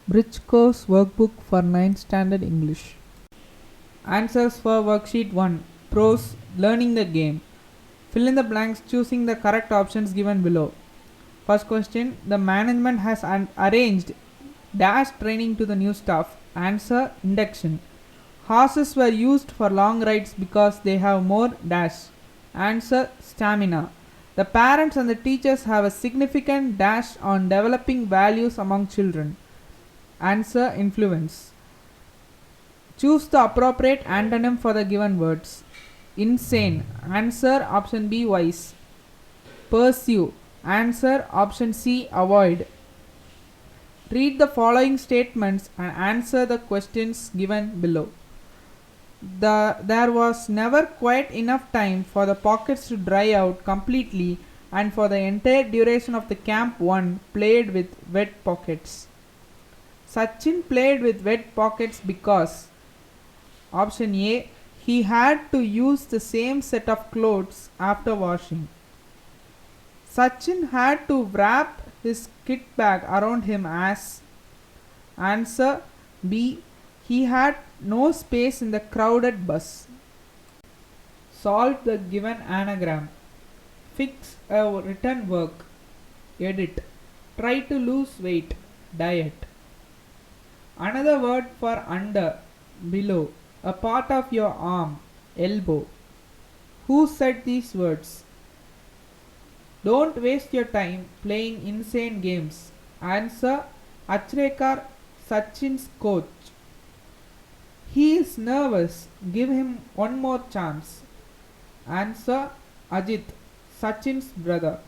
Bridgeco's Workbook for 9th Standard English. Answers for Worksheet 1. Pros: learning the game. Fill in the blanks choosing the correct options given below. First question: the management has arranged dash training to the new staff. Answer: induction. Horses were used for long rides because they have more dash. Answer: stamina. The parents and the teachers have a significant dash on developing values among children. Answer: influence. Choose the appropriate antonym for the given words. Insane. Answer: option B, wise. Pursue. Answer: option C, avoid. Read the following statements and answer the questions given below. There was never quite enough time for the pockets to dry out completely, and for the entire duration of the camp one played with wet pockets. Sachin played with wet pockets because option A, he had to use the same set of clothes after washing. Sachin had to wrap his kit bag around him as. Answer B, he had no space in the crowded bus. Solve the given anagram. Fix a written work. Edit. Try to lose weight. Diet. Another word for under. Below. A part of your arm. Elbow. Who said these words? Don't waste your time playing insane games. Answer: Achrekar, Sachin's coach. He is nervous. Give him one more chance. Answer: Ajit, Sachin's brother.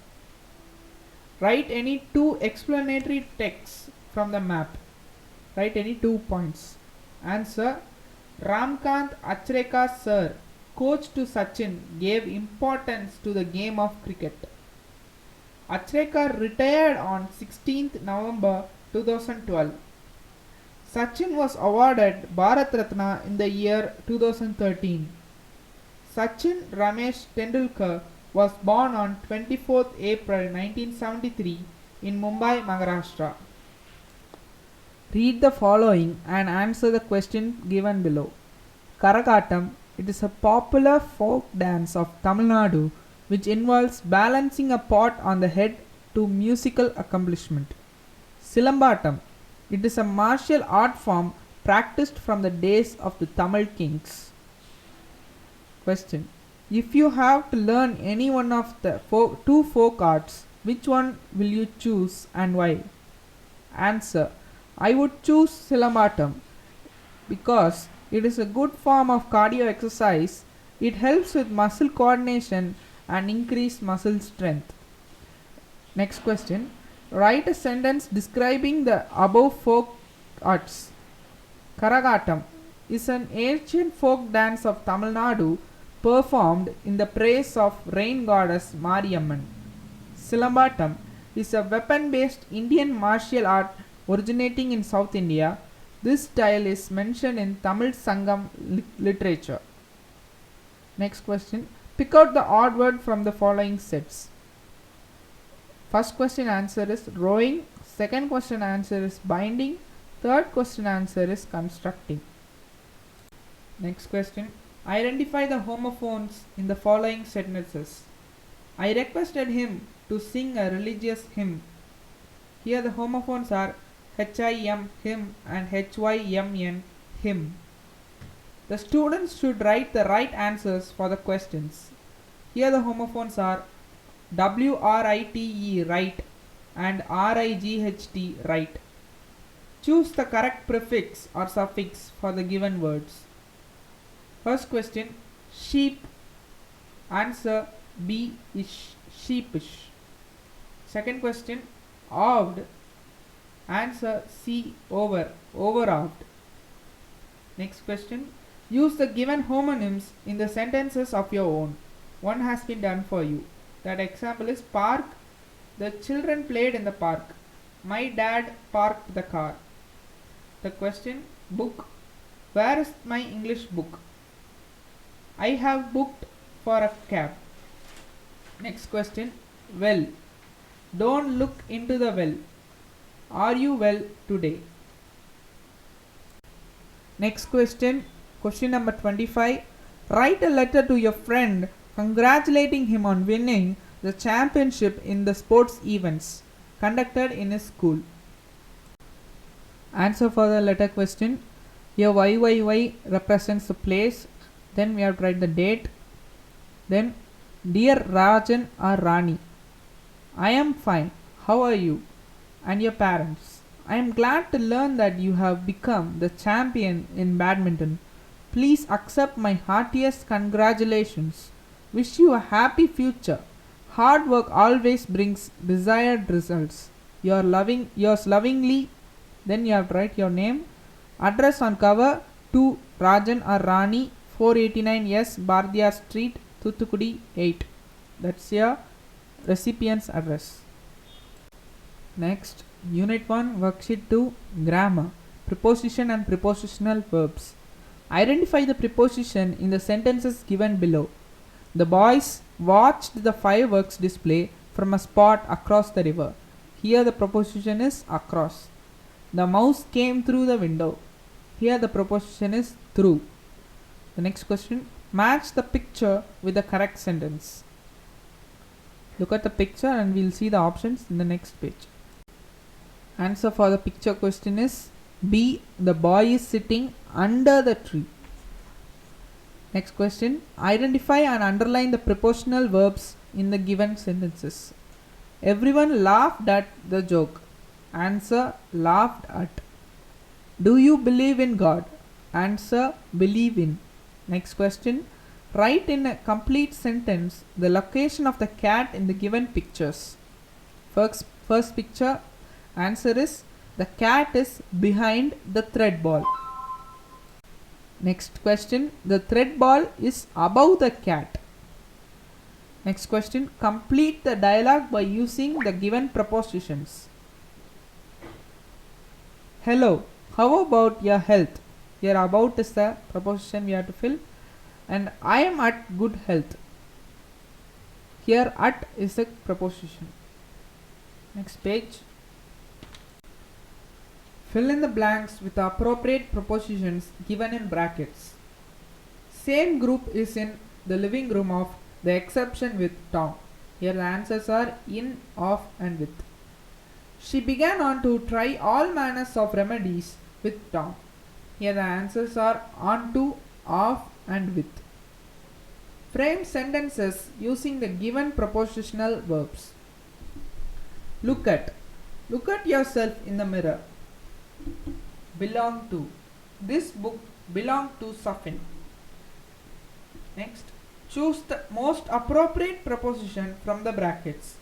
Write any two explanatory texts from the map. Write any 2 points. Answer: Ramkant Achrekar sir, coach to Sachin, gave importance to the game of cricket. Achrekar retired on 16th November 2012. Sachin was awarded Bharat Ratna in the year 2013. Sachin Ramesh Tendulkar was born on 24th April 1973 in Mumbai, Maharashtra. Read the following and answer the question given below. Karagatam, it is a popular folk dance of Tamil Nadu which involves balancing a pot on the head to musical accompaniment. Silambatam, it is a martial art form practiced from the days of the Tamil kings. Question: if you have to learn any one of the two folk arts, which one will you choose and why? Answer: I would choose Silambatam because it is a good form of cardio exercise. It helps with muscle coordination and increased muscle strength. Next question. Write a sentence describing the above folk arts. Karagatam is an ancient folk dance of Tamil Nadu performed in the praise of rain goddess Mariamman. Silambatam is a weapon-based Indian martial art originating in South India. This style is mentioned in Tamil Sangam literature. Next question. Pick out the odd word from the following sets. First question answer is rowing. Second question answer is binding. Third question answer is constructing. Next question. Identify the homophones in the following sentences. I requested him to sing a religious hymn. Here the homophones are HIM, him, and HYMN, him. The students should write the right answers for the questions. Here the homophones are WRITE, right, and RIGHT, right. Choose the correct prefix or suffix for the given words. First question, sheep. Answer B is sheepish. Second question, awed. Answer C, overawed. Next question, use the given homonyms in the sentences of your own. One has been done for you. That example is park. The children played in the park. My dad parked the car. The question, book. Where is my English book? I have booked for a cab. Next question, well. Don't look into the well. Are you well today? Next question, question number 25. Write a letter to your friend congratulating him on winning the championship in the sports events conducted in his school. Answer for the letter question. Here YYY represents the place. Then we have to write the date. Then, dear Rajan or Rani, I am fine. How are you? And your parents. I am glad to learn that you have become the champion in badminton. Please accept my heartiest congratulations. Wish you a happy future. Hard work always brings desired results. Yours lovingly. Then you have to write your name. Address on cover to Rajan or Rani, 489 S Bhardiya Street, Thuthukudi 8. That's your recipient's address. Next, Unit 1, Worksheet 2, Grammar, Preposition and Prepositional Verbs. Identify the preposition in the sentences given below. The boys watched the fireworks display from a spot across the river. Here the preposition is across. The mouse came through the window. Here the preposition is through. The next question, match the picture with the correct sentence. Look at the picture and we'll see the options in the next page. Answer for the picture question is B. The boy is sitting under the tree. Next question, identify and underline the prepositional verbs in the given sentences. Everyone laughed at the joke. Answer, laughed at. Do you believe in God? Answer, believe in. Next question, write in a complete sentence the location of the cat in the given pictures. First picture, answer is the cat is behind the thread ball. Next question, the thread ball is above the cat. Next question, complete the dialogue by using the given prepositions. Hello, how about your health? Here about is the preposition we have to fill. And I am at good health. Here at is the preposition. Next page. Fill in the blanks with the appropriate prepositions given in brackets. Same group is in the living room of the exception with Tom. Here the answers are in, of and with. She began on to try all manners of remedies with Tom. Here the answers are on to, of and with. Frame sentences using the given prepositional verbs. Look at. Look at yourself in the mirror. Belong to. This book belonged to Safin. Next, choose the most appropriate preposition from the brackets.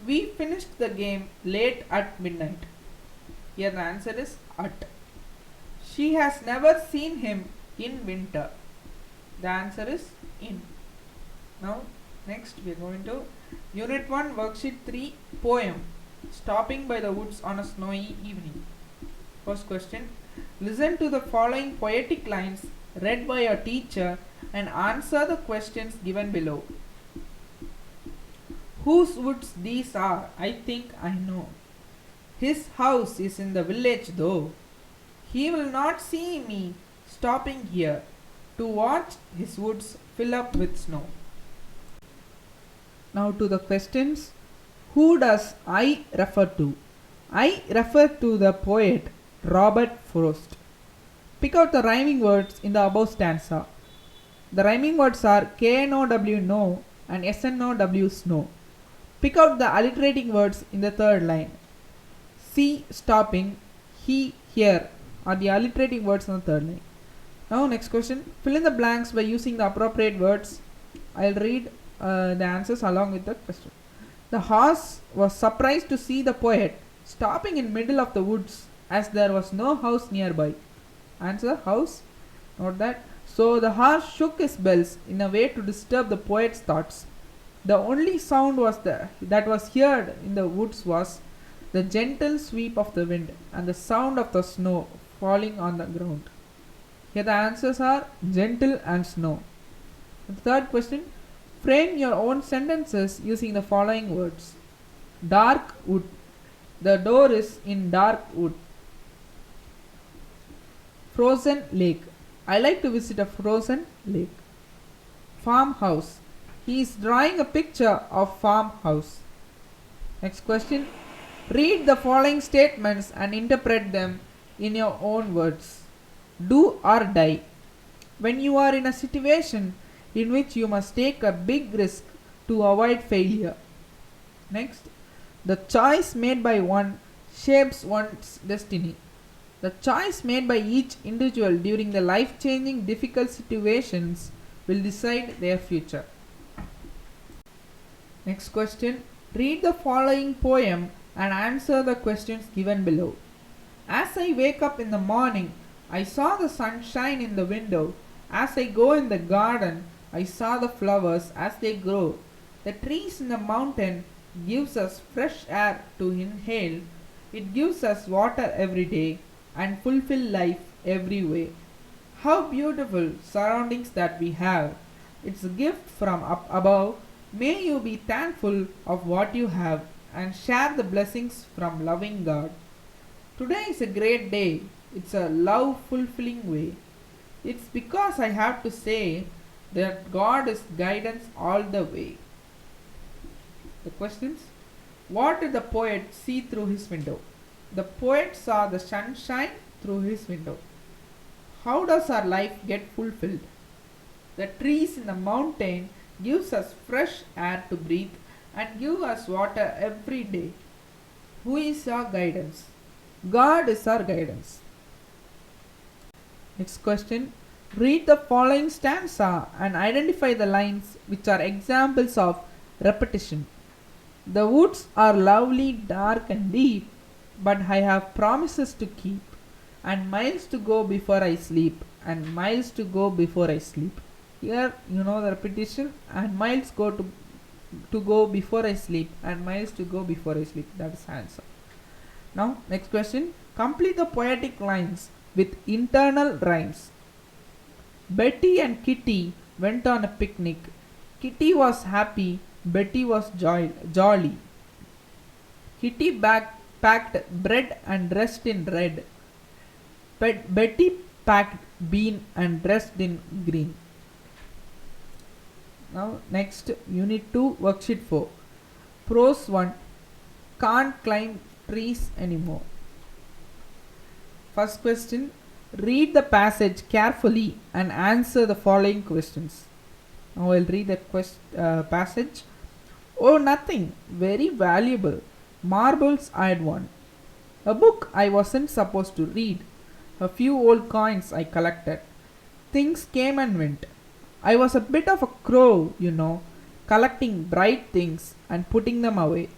We finished the game late at midnight. Here the answer is at. She has never seen him in winter. The answer is in. Now, next we are going to Unit 1, Worksheet 3, Poem, Stopping by the Woods on a Snowy Evening. First question, listen to the following poetic lines read by your teacher and answer the questions given below. Whose woods these are? I think I know. His house is in the village though. He will not see me stopping here to watch his woods fill up with snow. Now to the questions. Who does I refer to? I refer to the poet Robert Frost. Pick out the rhyming words in the above stanza. The rhyming words are KNOW no and SNOW snow. Pick out the alliterating words in the third line. See stopping, he here are the alliterating words in the third line. Now next question. Fill in the blanks by using the appropriate words. I'll read the answers along with the question. The horse was surprised to see the poet stopping in middle of the woods as there was no house nearby. Answer, house. Note that. So the horse shook his bells in a way to disturb the poet's thoughts. The only sound that was heard in the woods was the gentle sweep of the wind and the sound of the snow falling on the ground. Here the answers are gentle and snow. The third question, frame your own sentences using the following words. Dark wood. The door is in dark wood. Frozen lake. I like to visit a frozen lake. Farmhouse. He is drawing a picture of farmhouse. Next question. Read the following statements and interpret them in your own words. Do or die. When you are in a situation in which you must take a big risk to avoid failure. Next. The choice made by one shapes one's destiny. The choice made by each individual during the life changing difficult situations will decide their future. Next question. Read the following poem and answer the questions given below. As I wake up in the morning, I saw the sun shine in the window. As I go in the garden, I saw the flowers as they grow. The trees in the mountain gives us fresh air to inhale. It gives us water every day and fulfill life every way. How beautiful surroundings that we have. It's a gift from up above. May you be thankful of what you have and share the blessings from loving God. Today is a great day. It's a love fulfilling way. It's because I have to say that God is guidance all the way. The questions. What did the poet see through his window? The poet saw the sunshine through his window. How does our life get fulfilled? The trees in the mountain gives us fresh air to breathe and give us water every day. Who is our guidance? God is our guidance. Next question. Read the following stanza and identify the lines which are examples of repetition. The woods are lovely, dark and deep, but I have promises to keep, and miles to go before I sleep, and miles to go before I sleep. Here you know the repetition, and miles to go before I sleep, and miles to go before I sleep. That is answer. Now next question. Complete the poetic lines with internal rhymes. Betty and Kitty went on a picnic. Kitty was happy, Betty was jolly. Kitty packed bread and dressed in red. Betty packed bean and dressed in green. Now next, Unit 2, Worksheet 4. Prose 1. Can't climb trees anymore. First question. Read the passage carefully and answer the following questions. Now I'll read the passage. Oh, nothing. Very valuable. Marbles I had won. A book I wasn't supposed to read. A few old coins I collected. Things came and went. I was a bit of a crow, you know, collecting bright things and putting them away.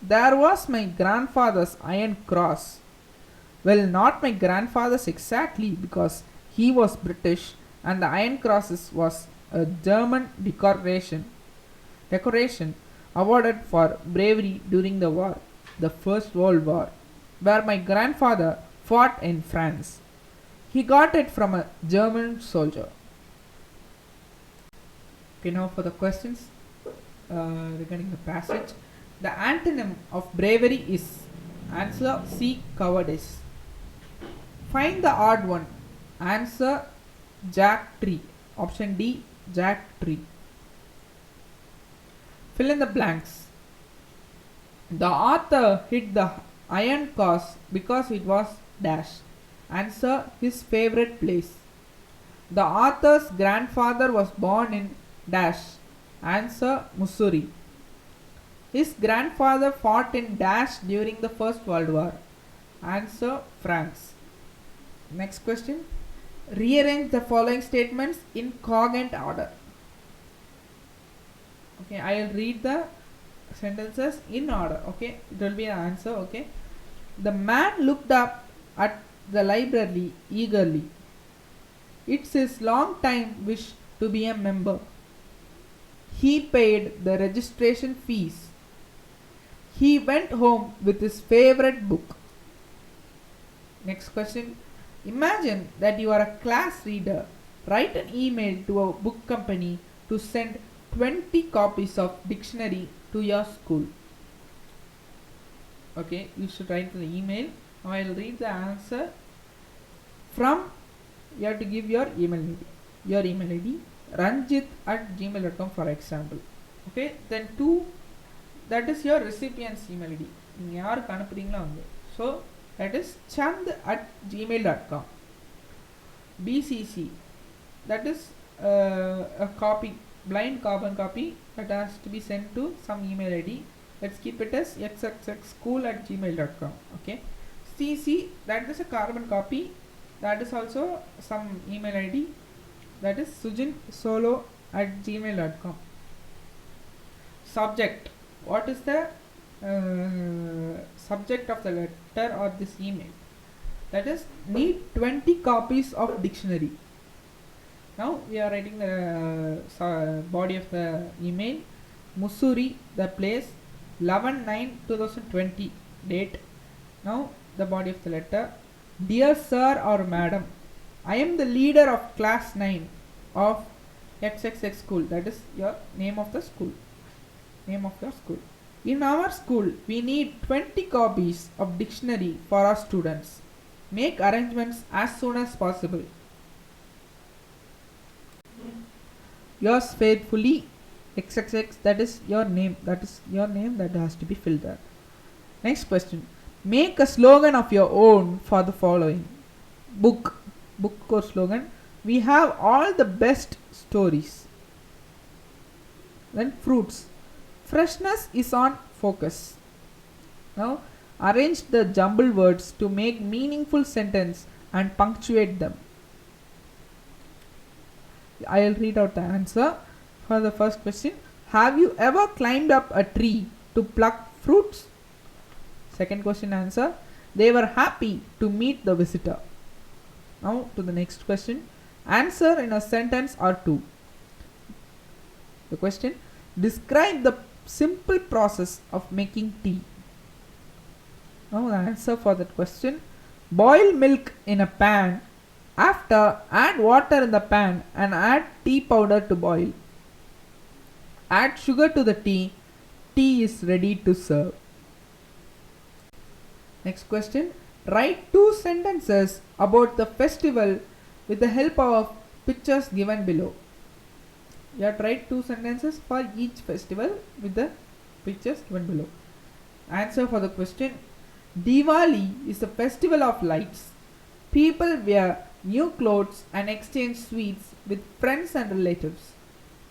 There was my grandfather's iron cross. Well, not my grandfather's exactly, because he was British and the iron crosses was a German decoration awarded for bravery during the war, the First World War, where my grandfather fought in France. He got it from a German soldier. Okay, now for the questions regarding the passage. The antonym of bravery is answer C. Cowardice. Find the odd one. Answer Jack tree. Option D. Jack tree. Fill in the blanks. The author hid the iron cross because it was dash. Answer his favorite place. The author's grandfather was born in dash. Answer Missouri. His grandfather fought in dash during the First World War. Answer France. Next question. Rearrange the following statements in congruent order. Okay, I will read the sentences in order. Okay, it will be an answer. Okay. The man looked up at the library eagerly. It's his long time wish to be a member. He paid the registration fees. He went home with his favorite book. Next question. Imagine that you are a class reader. Write an email to a book company to send 20 copies of dictionary to your school. Okay, you should write the email. Now I will read the answer. From, you have to give your email ID. Your email ID ranjit@gmail.com for example. Okay, then 2, that is your recipient's email ID. நீங்கள் யாருக்கு அனுப்புறீங்களோ அவங்க. So that is chand@gmail.com. BCC, that is a copy, blind carbon copy that has to be sent to some email ID. Let's keep it as xxxschool@gmail.com. Okay, CC, that is a carbon copy, that is also some email ID, that is sujin@solo@gmail.com. Subject, what is the subject of the letter or this email? That is, need 20 copies of dictionary. Now we are writing the body of the email. Mussoorie, the place, 11/9/2020 date. Now the body of the letter. Dear sir or madam, I am the leader of class 9 of XXX school. That is your name of the school. Name of your school. In our school, we need 20 copies of dictionary for our students. Make arrangements as soon as possible. Yours faithfully, XXX, that is your name. That is your name that has to be filled there. Next question. Make a slogan of your own for the following. Book or slogan. We have all the best stories. Then fruits. Freshness is on focus. Now arrange the jumbled words to make meaningful sentence and punctuate them. I'll read out the answer for the first question. Have you ever climbed up a tree to pluck fruits? Second question answer. They were happy to meet the visitor. Now to the next question. Answer in a sentence or two. The question. Describe the simple process of making tea. Now the answer for that question. Boil milk in a pan. After, add water in the pan and add tea powder to boil. Add sugar to the tea. Tea is ready to serve. Next question. Write 2 sentences about the festival with the help of pictures given below. You have to write 2 sentences for each festival with the pictures given below. Answer for the question. Diwali is a festival of lights. People wear new clothes and exchange sweets with friends and relatives.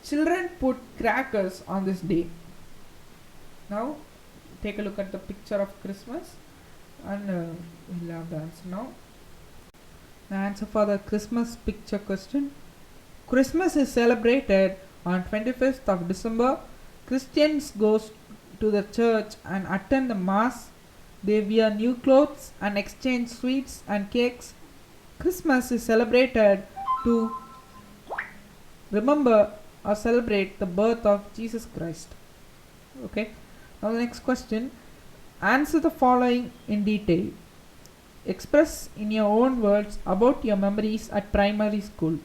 Children put crackers on this day. Now take a look at the picture of Christmas and we'll have the answer now. The answer for the Christmas picture question. Christmas is celebrated on 25th of December. Christians go to the church and attend the mass. They wear new clothes and exchange sweets and cakes. Christmas is celebrated to remember or celebrate the birth of Jesus Christ. Okay. Now the next question. Answer the following in detail. Express in your own words about your memories at primary school.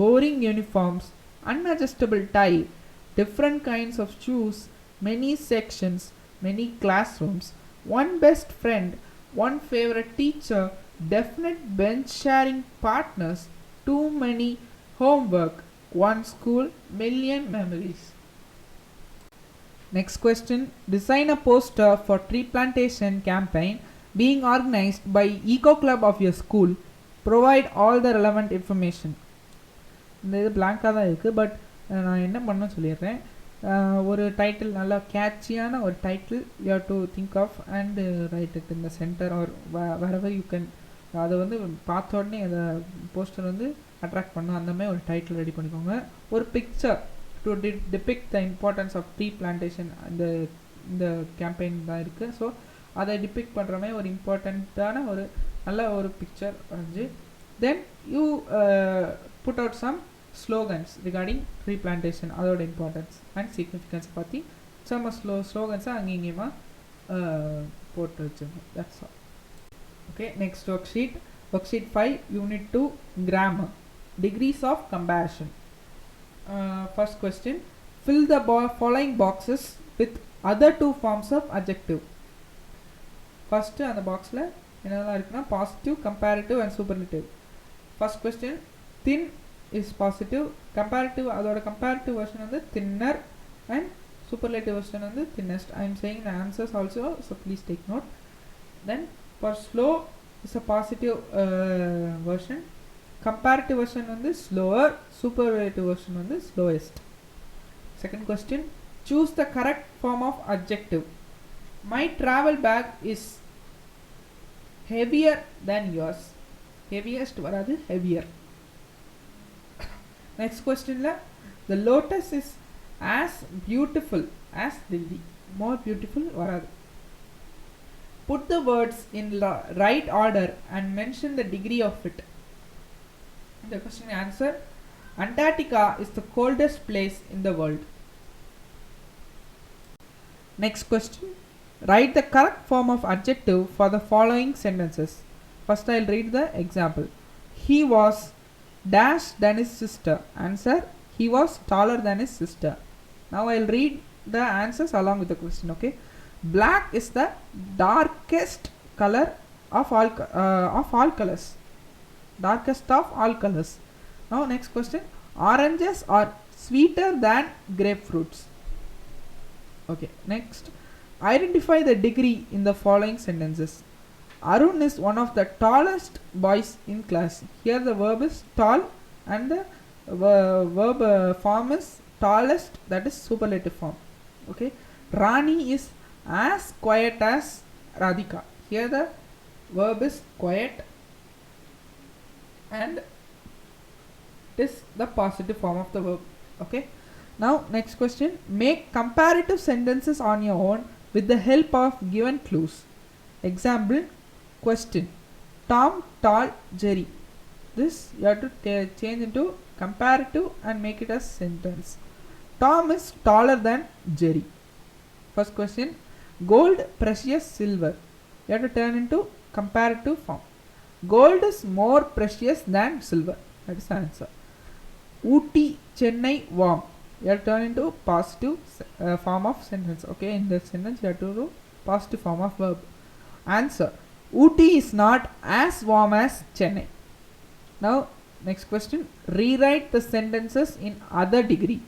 Boring uniforms, unadjustable tie, different kinds of shoes, many sections, many classrooms, one best friend, one favorite teacher, definite bench sharing partners, too many homework, one school, million memories. Next question. Design a poster for tree plantation campaign being organized by Eco Club of your school. Provide all the relevant information. இந்த இது பிளாங்காக தான் இருக்குது. But நான் என்ன பண்ண சொல்லிடுறேன். ஒரு title, நல்லா கேட்சியான ஒரு title you have to think of and write it in the center or wherever you can. அதை வந்து பார்த்த உடனே அதை போஸ்டர் வந்து அட்ராக்ட் பண்ணும். அந்த மாதிரி ஒரு டைட்டில் ரெடி பண்ணிக்கோங்க. ஒரு picture to depict the importance of tree plantation இந்த கேம்பெயின் தான் இருக்குது. ஸோ அதை டிபிக்ட் பண்ணுற மாதிரி ஒரு இம்பார்ட்டண்ட்டான ஒரு நல்ல ஒரு பிக்சர் வரைஞ்சி then you put out some slogans regarding tree plantation, அதோட இம்பார்ட்டன்ஸ் அண்ட் சிக்னிஃபிகன்ஸ் பற்றி நம்ம ஸ்லோகன்ஸை அங்கே இங்கேயுமா போட்டு வச்சுருக்கோம். That's all. Okay, next worksheet 5 unit 2 grammar, degrees of comparison. First question. Fill the following boxes with other 2 forms of adjective. First அந்த பாக்ஸில் என்னெல்லாம் இருக்குன்னா positive, comparative and superlative. First question thin is positive, comparative அதோட comparative version வந்து thinner அண்ட் superlative version வந்து thinnest. I am saying the answers also, so please take note. Then for slow is a positive version, comparative version வந்து slower, superlative version வந்து slowest. Second question, choose the correct form of adjective. My travel bag is heavier than yours. Heaviest வராது, heavier. Next question la, the lotus is as beautiful as Lily. More beautiful varadu. Put the words in right order and mention the degree of it. The question answer, Antarctica is the coldest place in the world. Next question, write the correct form of adjective for the following sentences. First I will read the example. He was dash than his sister. Answer, he was taller than his sister. Now I will read the answers along with the question. Okay, black is the darkest color of all colors. Darkest of all colors. Now next question, oranges are sweeter than grapefruits. Okay, next, identify the degree in the following sentences. Arun is one of the tallest boys in class. Here the verb is tall and the verb form is tallest, that is superlative form. Okay, Rani is as quiet as Radhika. Here the verb is quiet and it is the positive form of the verb. Okay, now next question, make comparative sentences on your own with the help of given clues. Example, question, Tom, tall, Jerry. This you have to change into comparative and make it as sentence. Tom is taller than Jerry. First question, gold, precious, silver. You have to turn into comparative form. Gold is more precious than silver. That is the answer. Ooty, Chennai, warm. You have to turn into positive form of sentence. Okay, in the sentence you have to do positive form of verb. Answer, Ooty is not as warm as Chennai. Now next question, rewrite the sentences in other degree.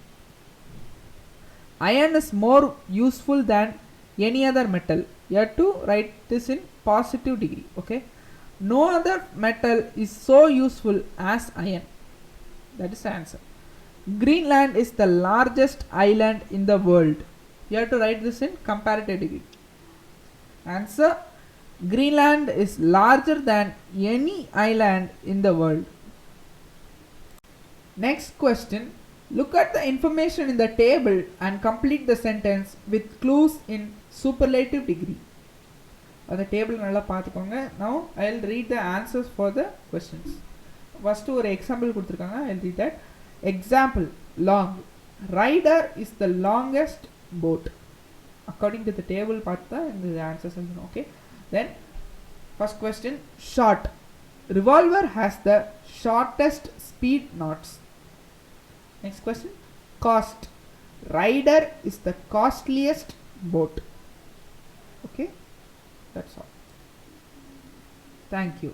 Iron is more useful than any other metal. You have to write this in positive degree. Okay, no other metal is so useful as iron. That is the answer. Greenland is the largest island in the world. You have to write this in comparative degree. Answer, Greenland is larger than any island in the world. Next question, look at the information in the table and complete the sentence with clues in superlative degree. The table nalla paathukonga. Now I will read the answers for the questions. First ஒரு example கொடுத்திருக்காங்க, I will read that. Example, long, rider is the longest boat. According to the table பார்த்தா இந்த answers எழுதணும். Okay, then first question, short, revolver has the shortest speed knots. Next question, cost, rider is the costliest boat. Okay, that's all. Thank you.